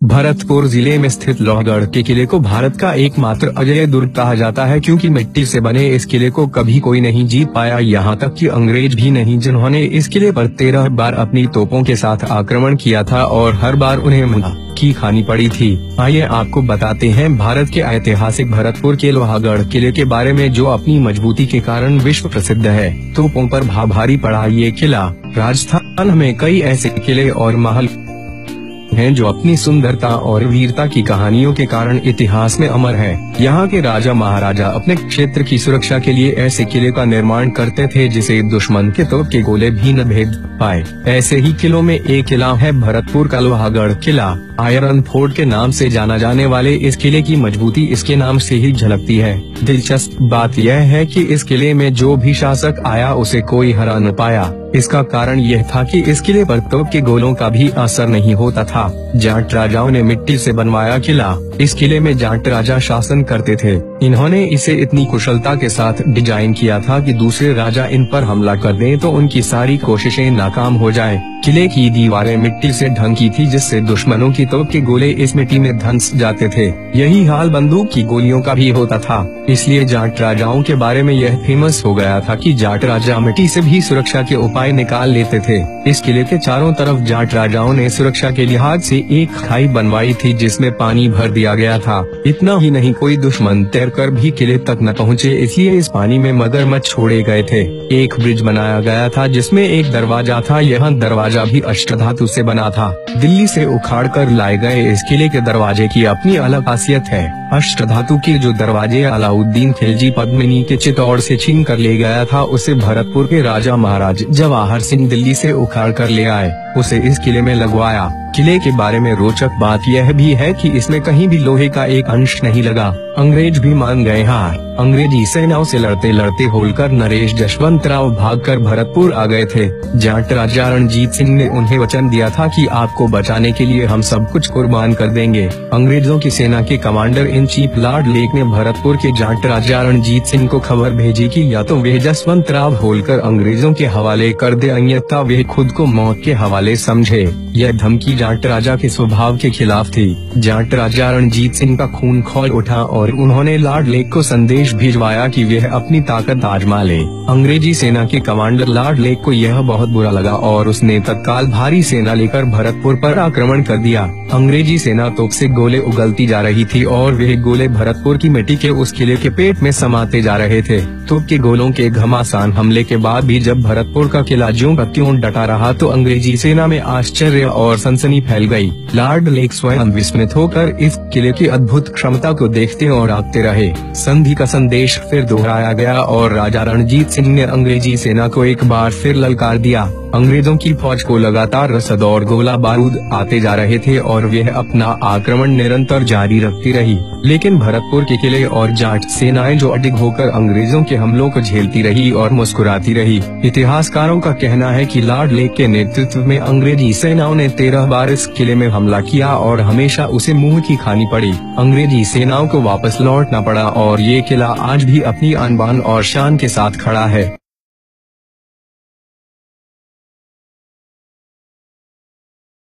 भरतपुर जिले में स्थित लोहगढ़ के किले को भारत का एकमात्र अजेय दुर्ग कहा जाता है, क्योंकि मिट्टी से बने इस किले को कभी कोई नहीं जीत पाया, यहाँ तक कि अंग्रेज भी नहीं, जिन्होंने इस किले पर 13 बार अपनी तोपों के साथ आक्रमण किया था और हर बार उन्हें मुँह की खानी पड़ी थी। आइए आपको बताते हैं भारत के ऐतिहासिक भरतपुर के लोहगढ़ किले के बारे में, जो अपनी मजबूती के कारण विश्व प्रसिद्ध है। तोपों पर भारी पड़ा ये किला राजस्थान में कई ऐसे किले और महल हैं जो अपनी सुंदरता और वीरता की कहानियों के कारण इतिहास में अमर है। यहाँ के राजा महाराजा अपने क्षेत्र की सुरक्षा के लिए ऐसे किले का निर्माण करते थे जिसे दुश्मन के तोप के गोले भी न भेद पाए। ऐसे ही किलों में एक किला है भरतपुर का लोहगढ़ किला। आयरन फोर्ट के नाम से जाना जाने वाले इस किले की मजबूती इसके नाम से ही झलकती है। दिलचस्प बात यह है कि इस किले में जो भी शासक आया उसे कोई हरा न पाया। इसका कारण यह था कि इस किले पर तोप के गोलों का भी असर नहीं होता था। जाट राजाओं ने मिट्टी से बनवाया किला। इस किले में जाट राजा शासन करते थे। इन्होंने इसे इतनी कुशलता के साथ डिजाइन किया था कि दूसरे राजा इन पर हमला कर दें तो उनकी सारी कोशिशें नाकाम हो जाएं। किले की दीवारें मिट्टी से ढकी थी, जिससे दुश्मनों की तोप के गोले इस मिट्टी में धंस जाते थे। यही हाल बंदूक की गोलियों का भी होता था। इसलिए जाट राजाओं के बारे में यह फेमस हो गया था कि जाट राजा मिट्टी से भी सुरक्षा के उपाय निकाल लेते थे। इस किले के चारों तरफ जाट राजाओं ने सुरक्षा के लिहाज से एक खाई बनवाई थी, जिसमें पानी भर दिया गया था। इतना ही नहीं, कोई दुश्मन तैरकर भी किले तक न पहुँचे, इसलिए इस पानी में मगरमच्छ छोड़े गए थे। एक ब्रिज बनाया गया था जिसमें एक दरवाजा था। यह दरवाजा भी अष्टधातु से बना था। दिल्ली से उखाड़ कर लाए गए इस किले के दरवाजे की अपनी अलग खासियत है। अष्टधातु के जो दरवाजे अलाउद्दीन खिलजी पद्मिनी के चित्तौड़ से छीन कर ले गया था, उसे भरतपुर के राजा महाराज जवाहर सिंह दिल्ली से उखाड़ कर ले आए, उसे इस किले में लगवाया। किले के बारे में रोचक बात यह भी है कि इसमें कहीं भी लोहे का एक अंश नहीं लगा। अंग्रेज भी मान गए हार। अंग्रेजी सेनाओं से लड़ते लड़ते होलकर नरेश जशवंतराव भागकर भरतपुर आ गए थे। जाट राजा रणजीत सिंह ने उन्हें वचन दिया था कि आपको बचाने के लिए हम सब कुछ कुर्बान कर देंगे। अंग्रेजों की सेना के commander in chief Lord lake ने भरतपुर के जाट राजा रणजीत सिंह को खबर भेजी कि या तो वे जसवंतराव होलकर अंग्रेजों के हवाले कर दे, अन्यथा वे खुद को मौत के हवाले समझे। यह धमकी जाट राजा के स्वभाव के खिलाफ थी। जाट राजा रणजीत सिंह का खून खौल उठा और उन्होंने लॉर्ड लेक को संदेश भिजवाया कि वह अपनी ताकत आजमा ले। अंग्रेजी सेना के कमांडर लॉर्ड लेक को यह बहुत बुरा लगा और उसने तत्काल भारी सेना लेकर भरतपुर पर आक्रमण कर दिया। अंग्रेजी सेना तोप से गोले उगलती जा रही थी और वे गोले भरतपुर की मिट्टी के उस किले के पेट में समाते जा रहे थे। तोप के गोलों के घमासान हमले के बाद भी जब भरतपुर का किला ज्यों का त्यों डटा रहा तो अंग्रेजी सेना में आश्चर्य और सनसनी फैल गई। लॉर्ड लेक स्वयं विस्मित होकर इस किले की अद्भुत क्षमता को देखते और आंकते रहे। संधि का संदेश फिर दोहराया गया और राजा रणजीत सिंह ने अंग्रेजी सेना को एक बार फिर ललकार दिया। अंग्रेजों की फौज को लगातार रसद और गोला बारूद आते जा रहे थे और वह अपना आक्रमण निरंतर जारी रखती रही। लेकिन भरतपुर के किले और जाट सेनाएं जो अडिग होकर अंग्रेजों के हमलों को झेलती रही और मुस्कुराती रही। इतिहासकारों का कहना है कि लॉर्ड लेक के नेतृत्व में अंग्रेजी सेनाओं ने 13 बार इस किले में हमला किया और हमेशा उसे मुंह की खानी पड़ी। अंग्रेजी सेनाओं को वापस लौटना पड़ा और ये किला आज भी अपनी आन बान और शान के साथ खड़ा है।